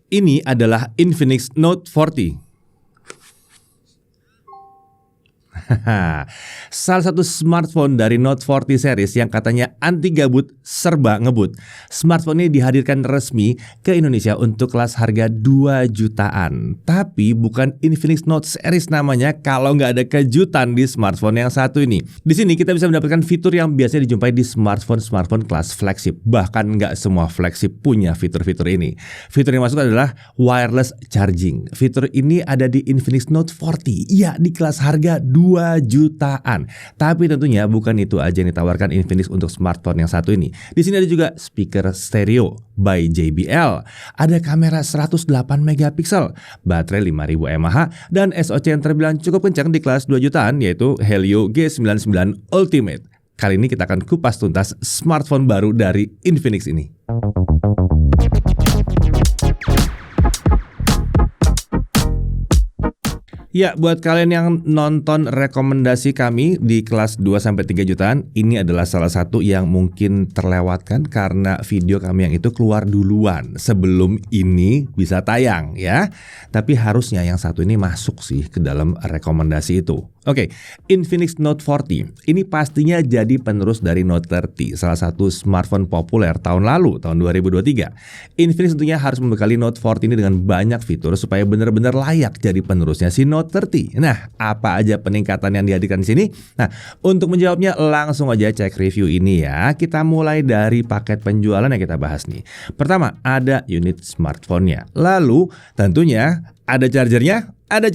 Ini adalah Infinix Note 40. Salah satu smartphone dari Note 40 series yang katanya anti gabut, serba ngebut. Smartphone ini dihadirkan resmi ke Indonesia untuk kelas harga 2 jutaan. Tapi bukan Infinix Note series namanya kalau nggak ada kejutan di smartphone yang satu ini. Di sini kita bisa mendapatkan fitur yang biasanya dijumpai di smartphone kelas flagship. Bahkan nggak semua flagship punya fitur-fitur ini. Fitur yang masuk adalah wireless charging. Fitur ini ada di Infinix Note 40. Ya, di kelas harga 2 jutaan. Tapi tentunya bukan itu aja yang ditawarkan Infinix untuk smartphone yang satu ini. Di sini ada juga speaker stereo by JBL. Ada kamera 108 megapiksel, baterai 5000 mAh dan SoC yang terbilang cukup kencang di kelas 2 jutaan yaitu Helio G99 Ultimate. Kali ini kita akan kupas tuntas smartphone baru dari Infinix ini. Ya, buat kalian yang nonton rekomendasi kami di kelas 2-3 jutaan, ini adalah salah satu yang mungkin terlewatkan karena video kami yang itu keluar duluan sebelum ini bisa tayang ya. Tapi harusnya yang satu ini masuk sih ke dalam rekomendasi itu. Oke, Infinix Note 40 ini pastinya jadi penerus dari Note 30, salah satu smartphone populer tahun lalu, tahun 2023. Infinix tentunya harus membekali Note 40 ini dengan banyak fitur supaya benar-benar layak jadi penerusnya si Note 30. Nah, apa aja peningkatan yang dihadirkan di sini? Nah, untuk menjawabnya langsung aja cek review ini ya. Kita mulai dari paket penjualan yang kita bahas nih. Pertama, ada unit smartphone-nya. Lalu, tentunya ada chargernya. Ada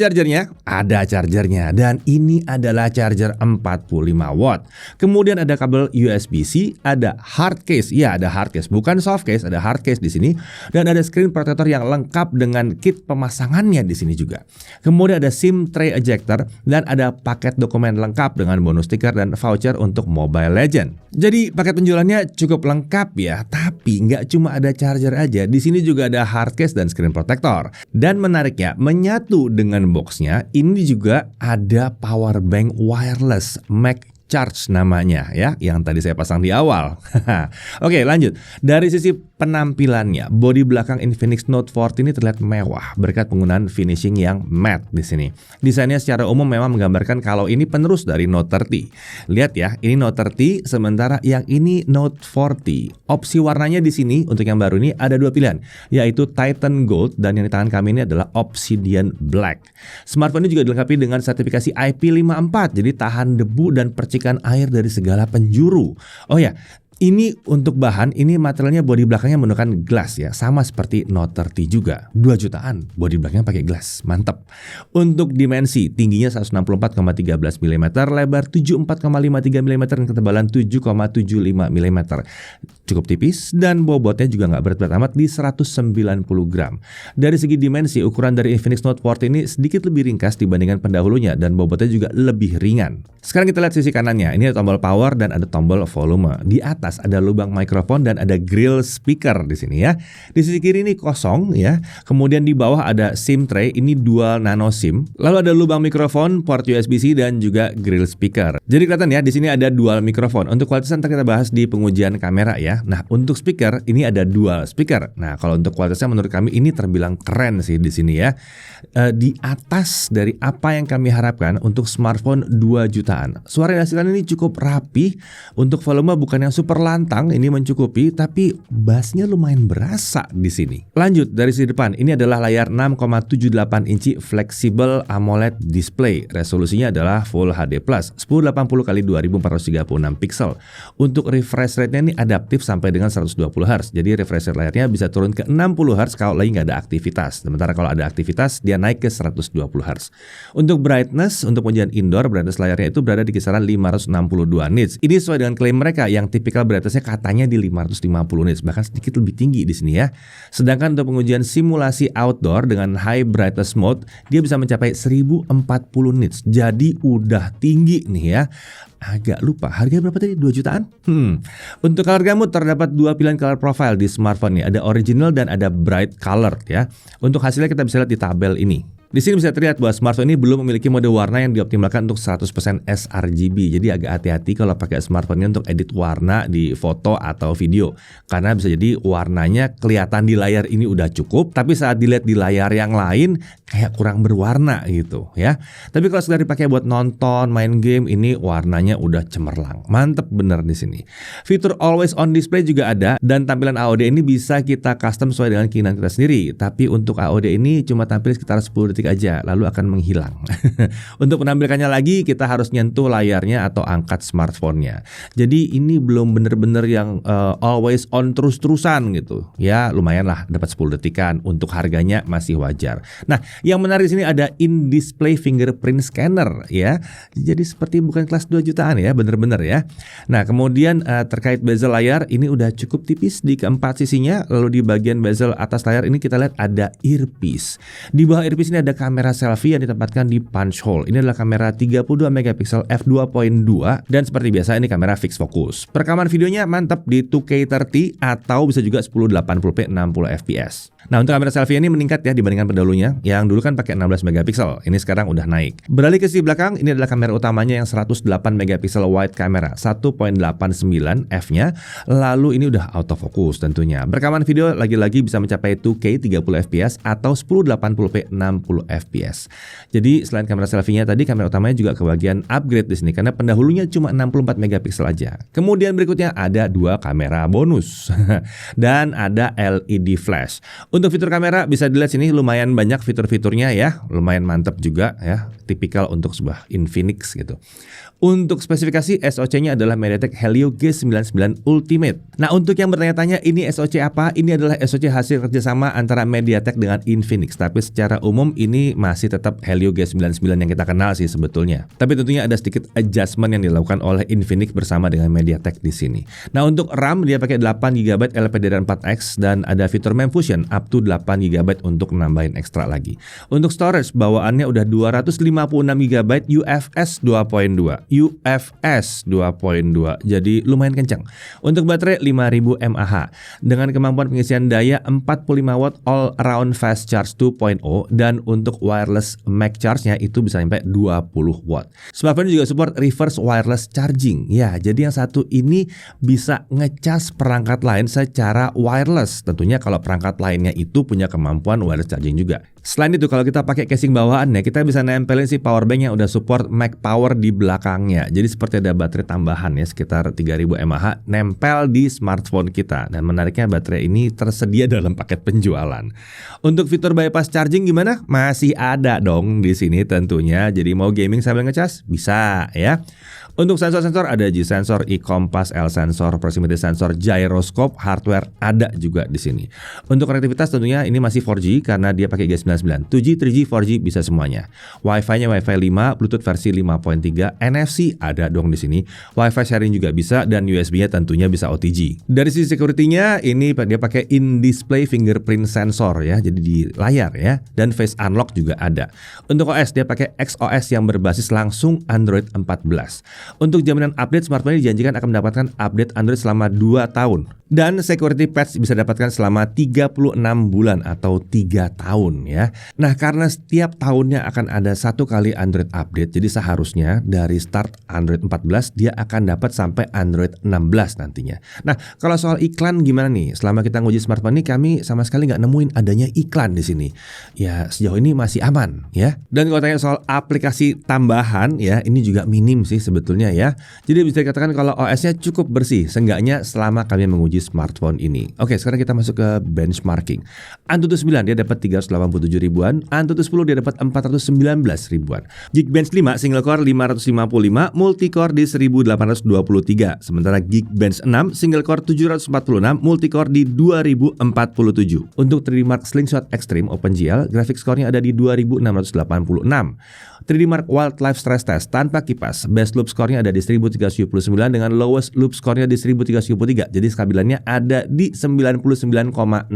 chargernya, dan ini adalah charger 45 watt. Kemudian ada kabel USB-C, ada hard case. Ya, ada hard case, bukan soft case, ada hard case di sini. Dan ada screen protector yang lengkap dengan kit pemasangannya di sini juga. Kemudian ada SIM tray ejector dan ada paket dokumen lengkap dengan bonus stiker dan voucher untuk Mobile Legends. Jadi paket penjualannya cukup lengkap ya, tapi nggak cuma ada charger aja. Di sini juga ada hard case dan screen protector. Dan menariknya, menyatu dengan boxnya ini juga ada power bank wireless MagCharge namanya ya, yang tadi saya pasang di awal. Oke, lanjut. Dari sisi penampilannya, bodi belakang Infinix Note 40 ini terlihat mewah berkat penggunaan finishing yang matte di sini. Desainnya secara umum memang menggambarkan kalau ini penerus dari Note 30. Lihat ya, ini Note 30 sementara yang ini Note 40. Opsi warnanya di sini untuk yang baru ini ada dua pilihan, yaitu Titan Gold dan yang di tangan kami ini adalah Obsidian Black. Smartphone ini juga dilengkapi dengan sertifikasi IP54, jadi tahan debu dan percikan air dari segala penjuru. Oh ya, ini untuk bahan, ini materialnya bodi belakangnya menggunakan glass ya, sama seperti Note 30 juga. 2 jutaan, bodi belakangnya pakai glass, mantap. Untuk dimensi, tingginya 164,13 mm, lebar 74,53 mm dan ketebalan 7,75 mm. Cukup tipis dan bobotnya juga nggak berat-berat amat di 190 gram. Dari segi dimensi, ukuran dari Infinix Note 40 ini sedikit lebih ringkas dibandingkan pendahulunya dan bobotnya juga lebih ringan. Sekarang kita lihat sisi kanannya, ini ada tombol power dan ada tombol volume. Di atas ada lubang mikrofon dan ada grill speaker di sini ya. Di sisi kiri ini kosong ya. Kemudian di bawah ada SIM tray, ini dual nano SIM. Lalu ada lubang mikrofon, port USB-C dan juga grill speaker. Jadi kelihatan ya, di sini ada dual mikrofon. Untuk kualitas nanti kita bahas di pengujian kamera ya. Nah, untuk speaker ini ada dual speaker. Nah, kalau untuk kualitasnya menurut kami ini terbilang keren sih di sini ya. Di atas dari apa yang kami harapkan untuk smartphone 2 jutaan. Suara yang dihasilkan ini cukup rapi. Untuk volume bukan yang super lantang, ini mencukupi, tapi bassnya lumayan berasa di sini. Lanjut dari sisi depan, ini adalah layar 6,78 inci fleksibel AMOLED display. Resolusinya adalah Full HD+, 1080x2436 pixel. Untuk refresh rate-nya ini adaptif sampai dengan 120 Hz. Jadi refresh rate layarnya bisa turun ke 60 Hz kalau lagi nggak ada aktivitas. Sementara kalau ada aktivitas, dia naik ke 120 Hz. Untuk brightness, untuk ujian indoor, brightness layarnya itu berada di kisaran 562 nits. Ini sesuai dengan klaim mereka yang tipikal brightness-nya katanya di 550 nits, bahkan sedikit lebih tinggi di sini ya. Sedangkan untuk pengujian simulasi outdoor dengan high brightness mode, dia bisa mencapai 1040 nits. Jadi udah tinggi nih ya. Agak lupa harganya berapa tadi? 2 jutaan? Untuk color gamut terdapat dua pilihan color profile di smartphone ini. Ada original dan ada bright color ya. Untuk hasilnya kita bisa lihat di tabel ini. Di sini bisa terlihat bahwa smartphone ini belum memiliki mode warna yang dioptimalkan untuk 100% sRGB. Jadi agak hati-hati kalau pakai smartphone ini untuk edit warna di foto atau video. Karena bisa jadi warnanya kelihatan di layar ini udah cukup, tapi saat dilihat di layar yang lain kayak kurang berwarna gitu ya. Tapi kalau sekedar dipakai buat nonton, main game, ini warnanya udah cemerlang. Mantep bener di sini. Fitur Always On Display juga ada, dan tampilan AOD ini bisa kita custom sesuai dengan keinginan kita sendiri. Tapi untuk AOD ini cuma tampil sekitar 10 detik aja, lalu akan menghilang. Untuk menampilkannya lagi, kita harus nyentuh layarnya atau angkat smartphone-nya. Jadi ini belum bener-bener yang always on terus-terusan gitu. Ya lumayan lah, dapat 10 detikan. Untuk harganya masih wajar. Nah, yang menarik di sini ada in-display fingerprint scanner ya. Jadi seperti bukan kelas 2 jutaan ya, bener-bener ya. Nah, kemudian terkait bezel layar, ini udah cukup tipis di keempat sisinya. Lalu di bagian bezel atas layar ini kita lihat ada earpiece. Di bawah earpiece ini ada kamera selfie yang ditempatkan di punch hole. Ini adalah kamera 32 megapiksel f2.2 dan seperti biasa ini kamera fixed focus. Perekaman videonya mantap di 2K30 atau bisa juga 1080p 60 fps. Nah, untuk kamera selfie ini meningkat ya dibandingkan pendahulunya. Yang dulu kan pakai 16 megapiksel, ini sekarang udah naik. Beralih ke sisi belakang, ini adalah kamera utamanya yang 108 megapiksel wide camera, 1.89 f-nya. Lalu ini udah autofocus tentunya. Perekaman video lagi-lagi bisa mencapai 2K 30 fps atau 1080p 60 fps. Jadi selain kamera selfie-nya tadi, kamera utamanya juga kebagian upgrade di sini karena pendahulunya cuma 64 megapiksel aja. Kemudian berikutnya ada dua kamera bonus dan ada LED flash. Untuk fitur kamera bisa dilihat sini lumayan banyak fitur-fiturnya ya, lumayan mantap juga ya, tipikal untuk sebuah Infinix gitu. Untuk spesifikasi SoC-nya adalah MediaTek Helio G99 Ultimate. Nah, untuk yang bertanya-tanya ini SoC apa? Ini adalah SoC hasil kerjasama antara MediaTek dengan Infinix. Tapi secara umum ini masih tetap Helio G99 yang kita kenal sih sebetulnya. Tapi tentunya ada sedikit adjustment yang dilakukan oleh Infinix bersama dengan MediaTek di sini. Nah, untuk RAM dia pakai 8GB LPDDR4X dan ada fitur MEMS Fusion up to 8GB untuk nambahin ekstra lagi. Untuk storage bawaannya udah 256GB UFS 2.2. UFS 2.2, jadi lumayan kencang. Untuk baterai 5000 mAh dengan kemampuan pengisian daya 45 watt all around fast charge 2.0 dan untuk wireless Mac charge-nya itu bisa sampai 20 watt. Smartphone juga support reverse wireless charging. Ya, jadi yang satu ini bisa ngecas perangkat lain secara wireless. Tentunya kalau perangkat lainnya itu punya kemampuan wireless charging juga. Selain itu, kalau kita pakai casing bawaannya, kita bisa nempelin si power bank yang udah support Mac Power di belakangnya. Jadi seperti ada baterai tambahan ya, sekitar 3000 mAh nempel di smartphone kita. Dan menariknya baterai ini tersedia dalam paket penjualan. Untuk fitur bypass charging gimana? Masih ada dong di sini tentunya. Jadi mau gaming sambil ngecas bisa ya. Untuk sensor-sensor ada G-sensor, E-compass, L-sensor, proximity sensor, gyroscope, hardware ada juga di sini. Untuk konektivitas tentunya ini masih 4G karena dia pakai G99. 2G, 3G, 4G bisa semuanya. Wi-Fi-nya Wi-Fi 5, Bluetooth versi 5.3, NFC ada dong di sini. Wi-Fi sharing juga bisa dan USB-nya tentunya bisa OTG. Dari sisi security-nya ini dia pakai in-display fingerprint sensor ya, jadi di layar ya, dan face unlock juga ada. Untuk OS dia pakai XOS yang berbasis langsung Android 14. Untuk jaminan update, smartphone ini dijanjikan akan mendapatkan update Android selama 2 tahun. Dan security patch bisa didapatkan selama 36 bulan atau 3 tahun ya. Nah, karena setiap tahunnya akan ada 1 kali Android update, jadi seharusnya dari start Android 14 dia akan dapat sampai Android 16 nantinya. Nah, kalau soal iklan gimana nih? Selama kita nguji smartphone ini kami sama sekali nggak nemuin adanya iklan di sini. Ya, sejauh ini masih aman ya. Dan kalau tanya soal aplikasi tambahan ya, ini juga minim sih sebetulnya ya. Jadi bisa dikatakan kalau OS-nya cukup bersih, seenggaknya selama kami menguji smartphone ini. Oke, sekarang kita masuk ke benchmarking. Antutu 9 dia dapat 387 ribuan, Antutu 10 dia dapat 419 ribuan. Geekbench 5 single core 555, multicore di 1823. Sementara Geekbench 6 single core 746, multicore di 2047. Untuk 3D Mark Slingshot Extreme OpenGL, graphics score-nya ada di 2686. 3D Mark Wildlife Stress Test tanpa kipas, best loop score-nya ada di 1379 dengan lowest loop score-nya di 1373. Jadi stabilannya ada di 99,6%.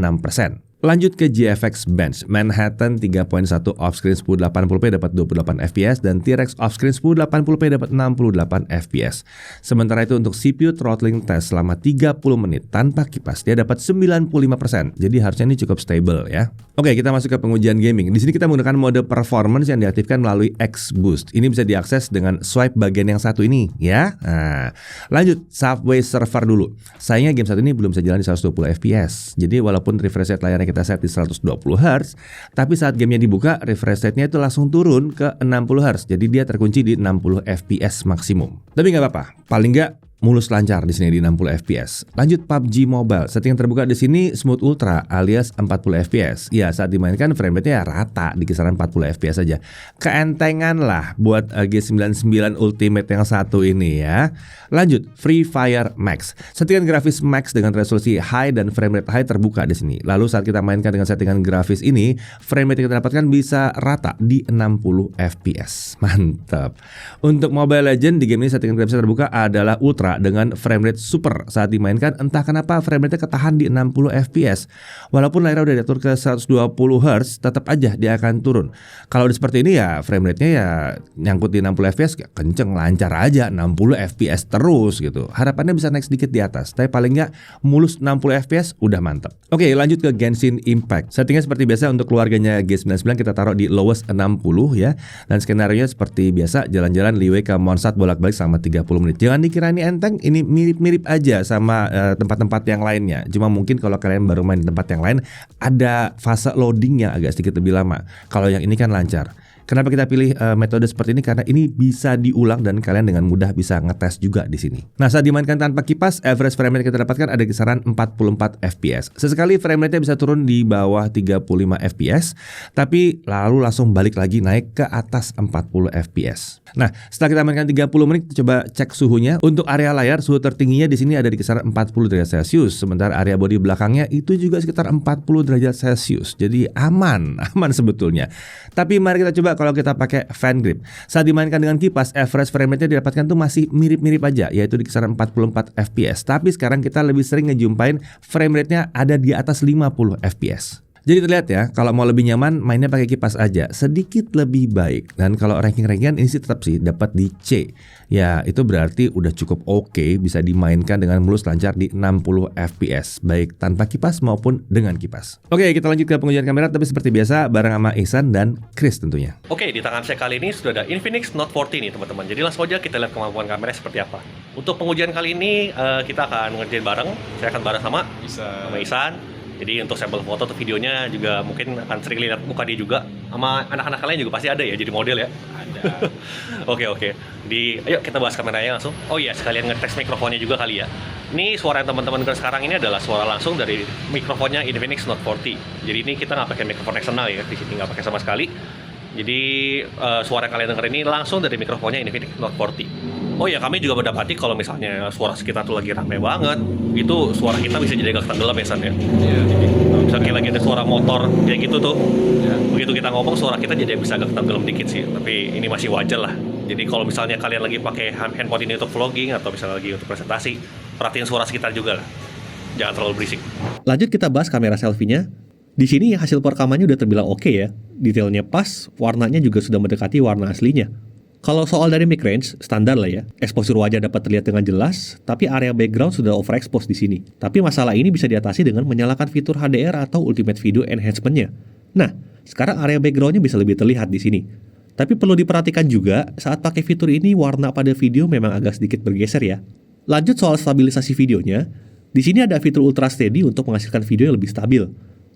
Lanjut ke GFX Bench, Manhattan 3.1 off-screen 1080p dapat 28 fps dan T-Rex off-screen 1080p dapat 68 fps. Sementara itu untuk CPU throttling test selama 30 menit tanpa kipas dia dapat 95%. Jadi harusnya ini cukup stable ya. Oke, kita masuk ke pengujian gaming. Di sini kita menggunakan mode performance yang diaktifkan melalui X-Boost. Ini bisa diakses dengan swipe bagian yang satu ini ya. Nah, lanjut Subway Surfer dulu. Sayangnya game satu ini belum bisa jalan di 120 fps. Jadi walaupun refresh rate layarnya kita set di 120 Hz, tapi saat gamenya dibuka, refresh rate-nya itu langsung turun ke 60 Hz. Jadi dia terkunci di 60 fps maksimum. Tapi nggak apa-apa, paling nggak mulus lancar di sini di 60 fps. Lanjut PUBG Mobile. Setting yang terbuka di sini Smooth Ultra alias 40 fps. Ya, saat dimainkan frame rate-nya rata di kisaran 40 fps saja. Keentengan lah buat G99 Ultimate yang satu ini ya. Lanjut Free Fire Max. Settingan grafis max dengan resolusi high dan frame rate high terbuka di sini. Lalu saat kita mainkan dengan settingan grafis ini, frame rate yang kita dapatkan bisa rata di 60 fps. Mantap. Untuk Mobile Legends di game ini settingan grafis terbuka adalah Ultra dengan frame rate super. Saat dimainkan entah kenapa frame rate ketahan di 60 fps. Walaupun layar udah diatur ke 120 Hz, tetap aja dia akan turun. Kalau seperti ini ya frame rate-nya ya nyangkut di 60 fps kenceng lancar aja 60 fps terus gitu. Harapannya bisa naik sedikit di atas, tapi paling nggak mulus 60 fps udah mantap. Oke, lanjut ke Genshin Impact. Settingnya seperti biasa untuk keluarganya G99 kita taruh di lowest 60 ya. Dan skenario seperti biasa jalan-jalan Liyue ke Mondstadt bolak-balik selama 30 menit. Jangan dikira ini enteng, ini mirip-mirip aja sama tempat-tempat yang lainnya. Cuma mungkin kalau kalian baru main di tempat yang lain ada fase loading yang agak sedikit lebih lama. Kalau yang ini kan lancar. Kenapa kita pilih metode seperti ini? Karena ini bisa diulang dan kalian dengan mudah bisa ngetes juga di sini. Nah, saat dimainkan tanpa kipas, average frame rate kita dapatkan ada kisaran 44 fps. Sesekali frame rate-nya bisa turun di bawah 35 fps, tapi lalu langsung balik lagi naik ke atas 40 fps. Nah, setelah kita mainkan 30 menit, kita coba cek suhunya. Untuk area layar, suhu tertingginya di sini ada di kisaran 40 derajat Celcius, sementara area bodi belakangnya itu juga sekitar 40 derajat Celcius. Jadi aman sebetulnya. Tapi mari kita coba kalau kita pakai fan grip. Saat dimainkan dengan kipas, average frame rate-nya didapatkan tuh masih mirip-mirip aja, yaitu di kisaran 44 fps. Tapi sekarang kita lebih sering ngejumpain frame rate-nya ada di atas 50 fps. Jadi terlihat ya, kalau mau lebih nyaman mainnya pakai kipas aja, sedikit lebih baik. Dan kalau ranking-rankingan ini sih tetap sih dapat di C. Ya, itu berarti udah cukup oke, bisa dimainkan dengan mulus lancar di 60 fps, baik tanpa kipas maupun dengan kipas. Oke, kita lanjut ke pengujian kamera, tapi seperti biasa bareng sama Ihsan dan Chris tentunya. Oke, di tangan saya kali ini sudah ada Infinix Note 40 nih teman-teman. Jadi langsung aja kita lihat kemampuan kamera seperti apa. Untuk pengujian kali ini kita akan ngerjain bareng. Saya akan bareng sama Ihsan. Jadi untuk sampel foto atau videonya juga mungkin akan sering lihat muka dia juga. Sama anak-anak kalian juga pasti ada ya jadi model ya. Ada. Oke. Ayo kita bahas kameranya langsung. Oh iya, sekalian ngetes mikrofonnya juga kali ya. Ini suara yang teman-teman dengar sekarang ini adalah suara langsung dari mikrofonnya Infinix Note 40. Jadi ini kita nggak pakai mikrofon eksternal ya, di sini nggak pakai sama sekali. Jadi suara yang kalian dengar ini langsung dari mikrofonnya Infinix Note 40. Oh ya, kami juga mendapati kalau misalnya suara sekitar tuh lagi rame banget, itu suara kita bisa jadi agak tenggelam ya San ya. Iya. Misalnya lagi ada suara motor kayak gitu tuh, Ya. begitu kita ngomong suara kita jadi bisa agak tenggelam dikit sih. Tapi ini masih wajar lah. Jadi kalau misalnya kalian lagi pakai handphone ini untuk vlogging atau misalnya lagi untuk presentasi, perhatiin suara sekitar juga lah. Jangan terlalu berisik. Lanjut kita bahas kamera selfie-nya. Di sini hasil perekamannya udah terbilang oke ya. Detailnya pas, warnanya juga sudah mendekati warna aslinya. Kalau soal dari mic range, standar lah ya. Exposure wajah dapat terlihat dengan jelas, tapi area background sudah overexpose di sini. Tapi masalah ini bisa diatasi dengan menyalakan fitur HDR atau Ultimate Video Enhancement-nya. Nah, sekarang area background-nya bisa lebih terlihat di sini. Tapi perlu diperhatikan juga, saat pakai fitur ini warna pada video memang agak sedikit bergeser ya. Lanjut soal stabilisasi videonya, di sini ada fitur Ultra Steady untuk menghasilkan video yang lebih stabil.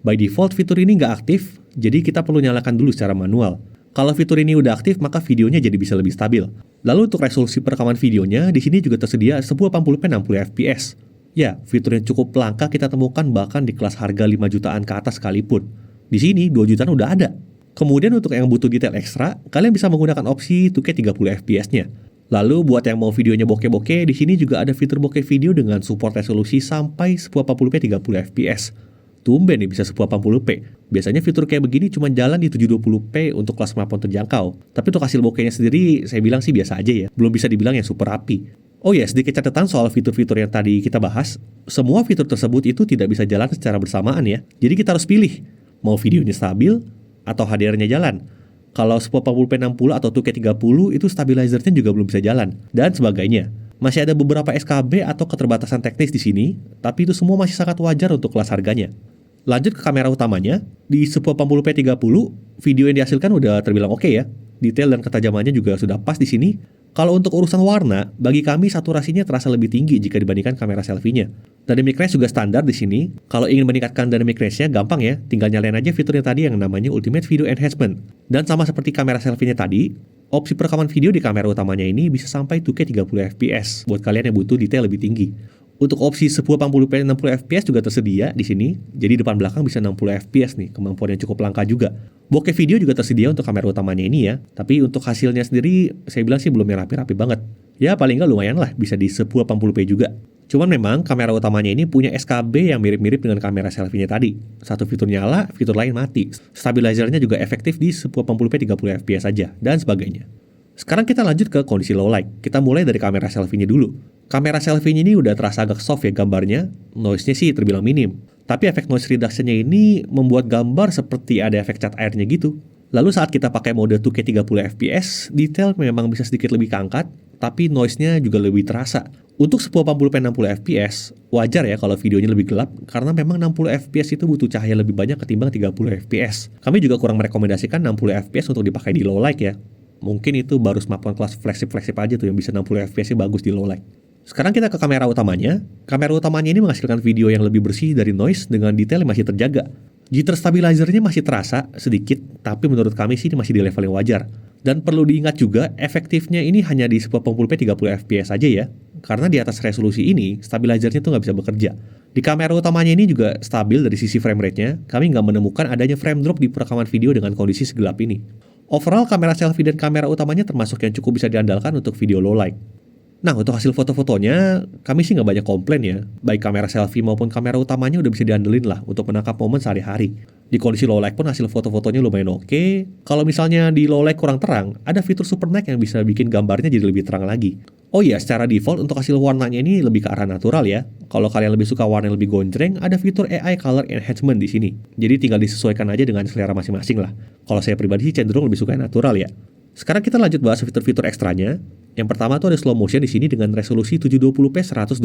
By default fitur ini nggak aktif, jadi kita perlu nyalakan dulu secara manual. Kalau fitur ini udah aktif, maka videonya jadi bisa lebih stabil. Lalu untuk resolusi perekaman videonya, di sini juga tersedia 1080p 60 fps. Ya, fitur yang cukup langka kita temukan bahkan di kelas harga 5 jutaan ke atas sekalipun. Di sini 2 jutaan udah ada. Kemudian untuk yang butuh detail ekstra, kalian bisa menggunakan opsi 2K 30 fps-nya. Lalu buat yang mau videonya bokeh-bokeh, di sini juga ada fitur bokeh video dengan support resolusi sampai 1080p 30 fps. Tumben nih bisa 1080p. Biasanya fitur kayak begini cuma jalan di 720p untuk kelas smartphone terjangkau. Tapi untuk hasil bokehnya sendiri, saya bilang sih biasa aja ya. Belum bisa dibilang yang super rapi. Oh ya, sedikit catatan soal fitur-fitur yang tadi kita bahas. Semua fitur tersebut itu tidak bisa jalan secara bersamaan ya. Jadi kita harus pilih, mau videonya stabil atau HDR-nya jalan. Kalau 1080p 60 atau 2K30 itu stabilizernya juga belum bisa jalan, dan sebagainya. Masih ada beberapa SKB atau keterbatasan teknis di sini, tapi itu semua masih sangat wajar untuk kelas harganya. Lanjut ke kamera utamanya, di 1080p 30, video yang dihasilkan udah terbilang oke ya. Detail dan ketajamannya juga sudah pas di sini. Kalau untuk urusan warna, bagi kami saturasinya terasa lebih tinggi jika dibandingkan kamera selfie-nya. Dynamic range juga standar di sini. Kalau ingin meningkatkan dynamic range-nya gampang ya, tinggal nyalain aja fiturnya tadi yang namanya Ultimate Video Enhancement. Dan sama seperti kamera selfie-nya tadi, opsi perekaman video di kamera utamanya ini bisa sampai 2K 30 fps buat kalian yang butuh detail lebih tinggi. Untuk opsi 1080p 60 fps juga tersedia di sini. Jadi depan belakang bisa 60 fps nih, kemampuan yang cukup langka juga. Bokeh video juga tersedia untuk kamera utamanya ini ya. Tapi untuk hasilnya sendiri saya bilang sih belum yang rapi-rapi banget. Ya paling nggak lumayan lah, bisa di 1080p juga. Cuman memang kamera utamanya ini punya SKB yang mirip-mirip dengan kamera selfie-nya tadi. Satu fitur nyala, fitur lain mati. Stabilizernya juga efektif di 1080p 30 fps aja, dan sebagainya. Sekarang kita lanjut ke kondisi low light. Kita mulai dari kamera selfie-nya dulu. Kamera selfie-nya ini udah terasa agak soft ya gambarnya. Noise-nya sih terbilang minim. Tapi efek noise reduction-nya ini membuat gambar seperti ada efek cat airnya gitu. Lalu saat kita pakai mode 2K 30 fps, detail memang bisa sedikit lebih keangkat, tapi noise-nya juga lebih terasa. Untuk 1080p 60 fps, wajar ya kalau videonya lebih gelap, karena memang 60 fps itu butuh cahaya lebih banyak ketimbang 30 fps. Kami juga kurang merekomendasikan 60 fps untuk dipakai di low light ya. Mungkin itu baru smartphone kelas flagship aja tuh yang bisa 60 fps bagus di low light. Sekarang kita ke kamera utamanya. Kamera utamanya ini menghasilkan video yang lebih bersih dari noise dengan detail yang masih terjaga. Jitter stabilizernya masih terasa sedikit, tapi menurut kami sih ini masih di level yang wajar. Dan perlu diingat juga, efektifnya ini hanya di 1080p 30 fps aja ya. Karena di atas resolusi ini, stabilizernya tuh nggak bisa bekerja. Di kamera utamanya ini juga stabil dari sisi frame rate-nya. Kami nggak menemukan adanya frame drop di perekaman video dengan kondisi segelap ini. Overall, kamera selfie dan kamera utamanya termasuk yang cukup bisa diandalkan untuk video low light. Nah, untuk hasil foto-fotonya, kami sih nggak banyak komplain ya. Baik kamera selfie maupun kamera utamanya udah bisa diandelin lah untuk menangkap momen sehari-hari. Di kondisi low light pun hasil foto-fotonya lumayan oke. Kalau misalnya di low light kurang terang, ada fitur super night yang bisa bikin gambarnya jadi lebih terang lagi. Oh iya, secara default untuk hasil warnanya ini lebih ke arah natural ya. Kalau kalian lebih suka warna yang lebih gonjreng, ada fitur AI Color Enhancement di sini. Jadi tinggal disesuaikan aja dengan selera masing-masing lah. Kalau saya pribadi sih cenderung lebih suka yang natural ya. Sekarang kita lanjut bahas fitur-fitur ekstranya. Yang pertama tuh ada slow motion di sini dengan resolusi 720p 120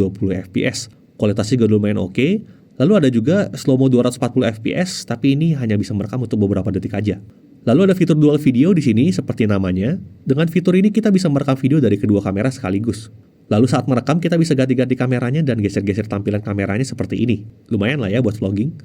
fps. Kualitasnya juga lumayan oke. Lalu ada juga slow mo 240 fps, tapi ini hanya bisa merekam untuk beberapa detik aja. Lalu ada fitur dual video di sini seperti namanya. Dengan fitur ini kita bisa merekam video dari kedua kamera sekaligus. Lalu saat merekam kita bisa ganti-ganti kameranya dan geser-geser tampilan kameranya seperti ini. Lumayan lah ya buat vlogging.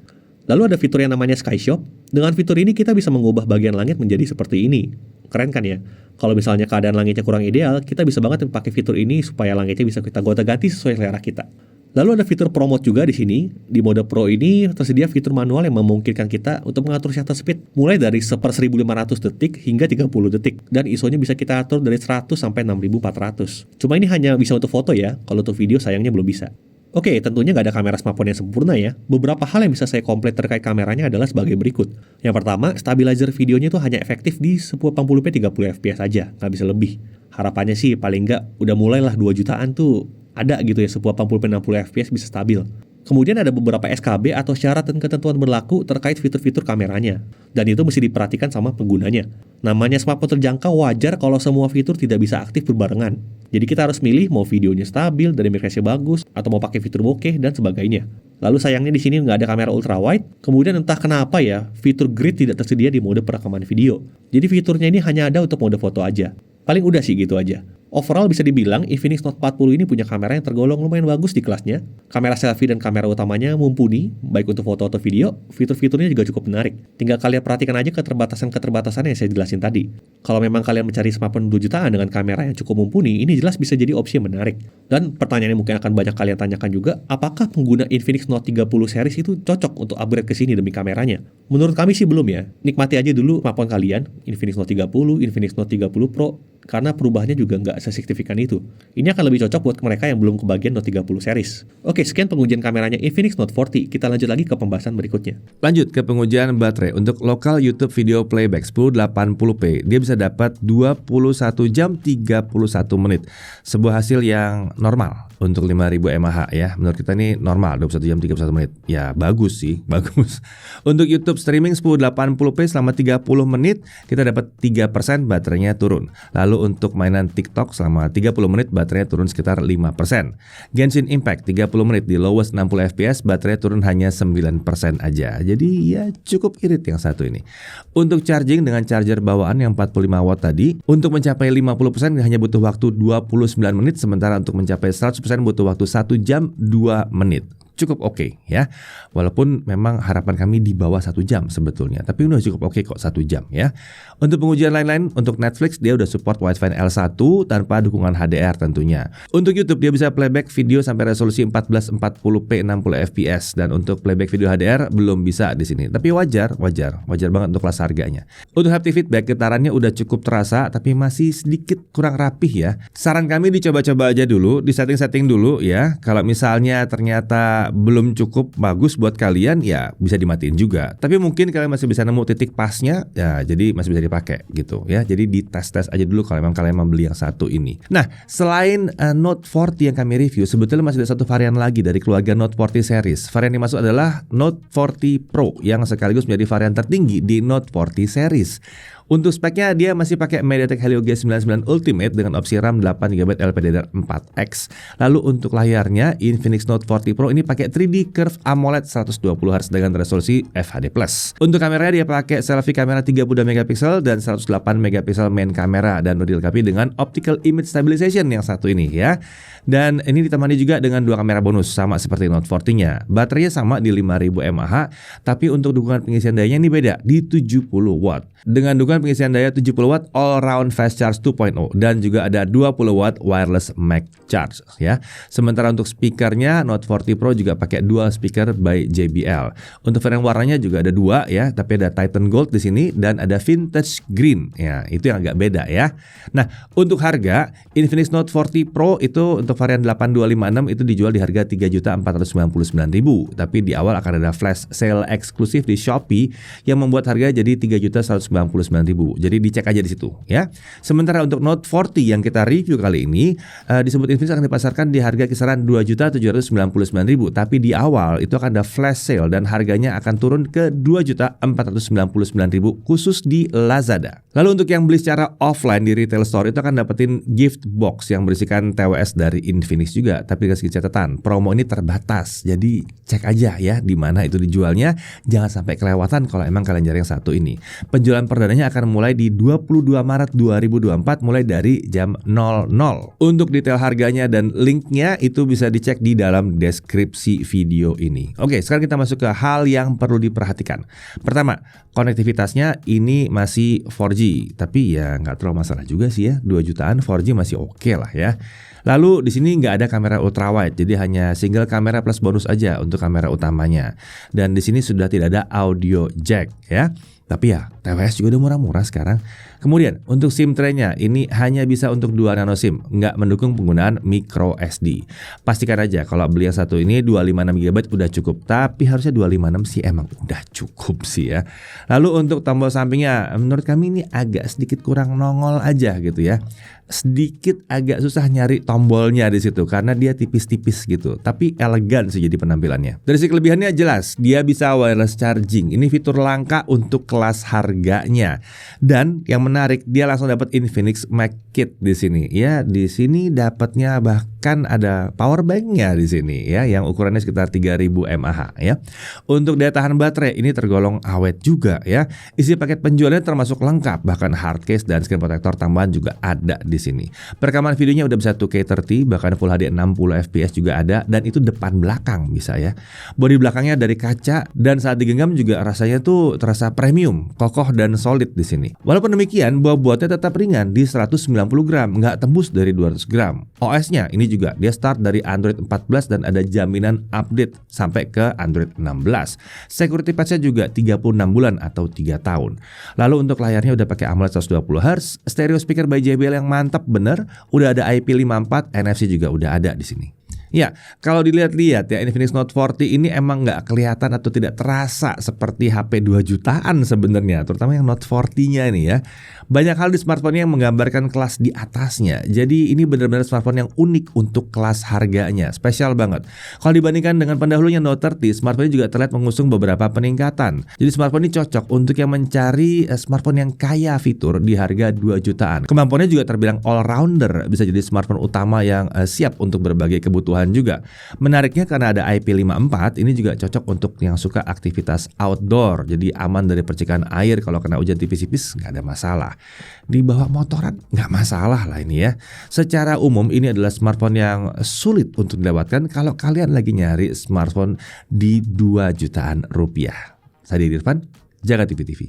Lalu ada fitur yang namanya Sky Shop. Dengan fitur ini kita bisa mengubah bagian langit menjadi seperti ini. Keren kan ya? Kalau misalnya keadaan langitnya kurang ideal, kita bisa banget pakai fitur ini supaya langitnya bisa kita gonta-ganti sesuai selera kita. Lalu ada fitur promote juga di sini. Di mode Pro ini tersedia fitur manual yang memungkinkan kita untuk mengatur shutter speed mulai dari 1/1500 detik hingga 30 detik. Dan ISO-nya bisa kita atur dari 100 sampai 6400. Cuma ini hanya bisa untuk foto ya, kalau untuk video sayangnya belum bisa. Oke, tentunya nggak ada kamera smartphone yang sempurna ya. Beberapa hal yang bisa saya komplain terkait kameranya adalah sebagai berikut. Yang pertama, stabilizer videonya itu hanya efektif di 1080p 30 fps aja, nggak bisa lebih. Harapannya sih paling nggak udah mulailah 2 jutaan tuh ada gitu ya 1080p 60 fps bisa stabil. Kemudian ada beberapa SKB atau syarat dan ketentuan berlaku terkait fitur-fitur kameranya. Dan itu mesti diperhatikan sama penggunanya. Namanya smartphone terjangkau, wajar kalau semua fitur tidak bisa aktif berbarengan. Jadi kita harus milih mau videonya stabil, dynamic range-nya bagus, atau mau pakai fitur bokeh dan sebagainya. Lalu sayangnya di sini nggak ada kamera ultra wide. Kemudian entah kenapa ya, fitur grid tidak tersedia di mode perekaman video. Jadi fiturnya ini hanya ada untuk mode foto aja. Paling udah sih gitu aja. Overall bisa dibilang Infinix Note 40 ini punya kamera yang tergolong lumayan bagus di kelasnya. Kamera selfie dan kamera utamanya mumpuni, baik untuk foto atau video. Fitur-fiturnya juga cukup menarik. Tinggal kalian perhatikan aja keterbatasan yang saya jelasin tadi. Kalau memang kalian mencari smartphone 2 jutaan dengan kamera yang cukup mumpuni, ini jelas bisa jadi opsi yang menarik. Dan pertanyaan yang mungkin akan banyak kalian tanyakan juga, apakah pengguna Infinix Note 30 series itu cocok untuk upgrade ke sini demi kameranya? Menurut kami sih belum ya. Nikmati aja dulu smartphone kalian, Infinix Note 30, Infinix Note 30 Pro, karena perubahannya juga nggak nggak sesignifikan itu. Ini akan lebih cocok buat mereka yang belum kebagian Note 30 series. Oke, sekian pengujian kameranya Infinix Note 40. Kita lanjut lagi ke pembahasan berikutnya. Lanjut ke pengujian baterai. Untuk lokal YouTube video playback 1080p, dia bisa dapat 21 jam 31 menit. Sebuah hasil yang normal untuk 5000 mAh ya. Menurut kita ini normal 21 jam 31 menit. Ya bagus sih, bagus. Untuk YouTube streaming 1080p selama 30 menit, kita dapat 3% baterainya turun. Lalu untuk mainan TikTok selama 30 menit baterainya turun sekitar 5%. Genshin Impact 30 menit di lowest 60 fps baterainya turun hanya 9% aja. Jadi ya cukup irit yang satu ini. Untuk charging dengan charger bawaan yang 45 watt tadi, untuk mencapai 50% hanya butuh waktu 29 menit, sementara untuk mencapai 100% butuh waktu 1 jam 2 menit. Cukup oke ya. Walaupun memang harapan kami di bawah 1 jam sebetulnya, tapi udah cukup oke kok 1 jam ya. Untuk pengujian lain-lain, untuk Netflix dia udah support widescreen L1 tanpa dukungan HDR tentunya. Untuk YouTube dia bisa playback video sampai resolusi 1440p 60 fps, dan untuk playback video HDR belum bisa di sini. Tapi wajar banget untuk kelas harganya. Untuk haptic feedback getarannya udah cukup terasa, tapi masih sedikit kurang rapih ya. Saran kami dicoba-coba aja dulu, di setting-setting dulu ya. Kalau misalnya ternyata belum cukup bagus buat kalian, ya bisa dimatiin juga. Tapi mungkin kalian masih bisa nemu titik pasnya, ya jadi masih bisa dipakai gitu ya. Jadi dites-tes aja dulu kalau memang kalian membeli yang satu ini. Nah, selain Note 40 yang kami review, sebetulnya masih ada satu varian lagi dari keluarga Note 40 series. Varian yang masuk adalah Note 40 Pro yang sekaligus menjadi varian tertinggi di Note 40 series. Untuk speknya dia masih pakai MediaTek Helio G99 Ultimate dengan opsi RAM 8GB LPDDR4X. Lalu untuk layarnya Infinix Note 40 Pro ini pakai 3D Curve AMOLED 120Hz dengan resolusi FHD+. Untuk kameranya dia pakai selfie kamera 32 MP dan 108 MP main kamera, dan dilengkapi dengan Optical Image Stabilization yang satu ini ya. Dan ini ditemani juga dengan 2 kamera bonus sama seperti Note 40-nya. Baterainya sama di 5000 mAh, tapi untuk dukungan pengisian dayanya ini beda di 70 watt. Dengan dukungan pengisian daya 70 watt All Round Fast Charge 2.0, dan juga ada 20 watt Wireless Max Charge ya. Sementara untuk speakernya Note 40 Pro juga pakai dual speaker by JBL. Untuk varian warnanya juga ada 2 ya, tapi ada Titan Gold di sini dan ada Vintage Green ya. Itu yang agak beda ya. Nah, untuk harga Infinix Note 40 Pro itu untuk varian 8256 itu dijual di harga 3.499.000, tapi di awal akan ada flash sale eksklusif di Shopee yang membuat harga jadi 3.199.000. Jadi dicek aja di situ ya. Sementara untuk Note 40 yang kita review kali ini disebut Infinix akan dipasarkan di harga kisaran 2.799.000, tapi di awal itu akan ada flash sale dan harganya akan turun ke 2.499.000 khusus di Lazada. Lalu untuk yang beli secara offline di retail store itu akan dapetin gift box yang berisikan TWS dari Infinix juga, tapi kasih catatan promo ini terbatas. Jadi cek aja ya di mana itu dijualnya, jangan sampai kelewatan kalau emang kalian cari yang satu ini. Penjualan perdananya akan mulai di 22 Maret 2024 mulai dari jam 00. Untuk detail harganya dan linknya itu bisa dicek di dalam deskripsi video ini. Oke, sekarang kita masuk ke hal yang perlu diperhatikan. Pertama, konektivitasnya ini masih 4G, tapi ya nggak terlalu masalah juga sih ya. 2 jutaan 4G masih oke lah ya. Lalu di sini nggak ada kamera ultrawide, jadi hanya single kamera plus bonus aja untuk kamera utamanya. Dan di sini sudah tidak ada audio jack ya. Tapi ya TWS juga udah murah-murah sekarang. Kemudian untuk SIM tray-nya ini hanya bisa untuk 2 nano SIM, nggak mendukung penggunaan micro SD. Pastikan aja kalau beli yang satu ini 256GB udah cukup, tapi harusnya 256 sih emang udah cukup sih ya. Lalu untuk tombol sampingnya menurut kami ini agak sedikit kurang nongol aja gitu ya. Sedikit agak susah nyari tombolnya di situ karena dia tipis-tipis gitu, tapi elegan sih jadi penampilannya. Dari sisi kelebihannya jelas, dia bisa wireless charging. Ini fitur langka untuk kelas harganya. Dan yang menarik, dia langsung dapat Infinix Mac Kit di sini. Ya, di sini dapatnya bahkan ada power bank-nya di sini ya, yang ukurannya sekitar 3000 mAh ya. Untuk daya tahan baterai ini tergolong awet juga ya. Isi paket penjualnya termasuk lengkap, bahkan hard case dan screen protector tambahan juga ada di sini. Perekaman videonya udah bisa 2K30, bahkan Full HD 60 fps juga ada, dan itu depan belakang bisa ya. Bodi belakangnya dari kaca dan saat digenggam juga rasanya tuh terasa premium premium, kokoh dan solid di sini. Walaupun demikian, bobotnya tetap ringan di 190 gram, nggak tembus dari 200 gram. OS-nya ini juga dia start dari Android 14 dan ada jaminan update sampai ke Android 16. Security patch-nya juga 36 bulan atau 3 tahun. Lalu untuk layarnya udah pakai AMOLED 120 Hz, stereo speaker by JBL yang mantap bener, udah ada IP54, NFC juga udah ada di sini. Ya, kalau dilihat-lihat ya Infinix Note 40 ini emang nggak kelihatan atau tidak terasa seperti HP 2 jutaan sebenarnya, terutama yang Note 40-nya ini ya. Banyak hal di smartphone yang menggambarkan kelas di atasnya. Jadi ini benar-benar smartphone yang unik untuk kelas harganya, spesial banget. Kalau dibandingkan dengan pendahulunya Note 30, smartphone ini juga terlihat mengusung beberapa peningkatan. Jadi smartphone ini cocok untuk yang mencari smartphone yang kaya fitur di harga 2 jutaan. Kemampuannya juga terbilang all-rounder, bisa jadi smartphone utama yang siap untuk berbagai kebutuhan juga. Menariknya karena ada IP54, ini juga cocok untuk yang suka aktivitas outdoor. Jadi aman dari percikan air, kalau kena hujan tipis-tipis nggak ada masalah. Dibawa motoran nggak masalah lah ini ya. Secara umum ini adalah smartphone yang sulit untuk didapatkan kalau kalian lagi nyari smartphone di 2 jutaan rupiah. Saya Irfan, Jaga TV TV.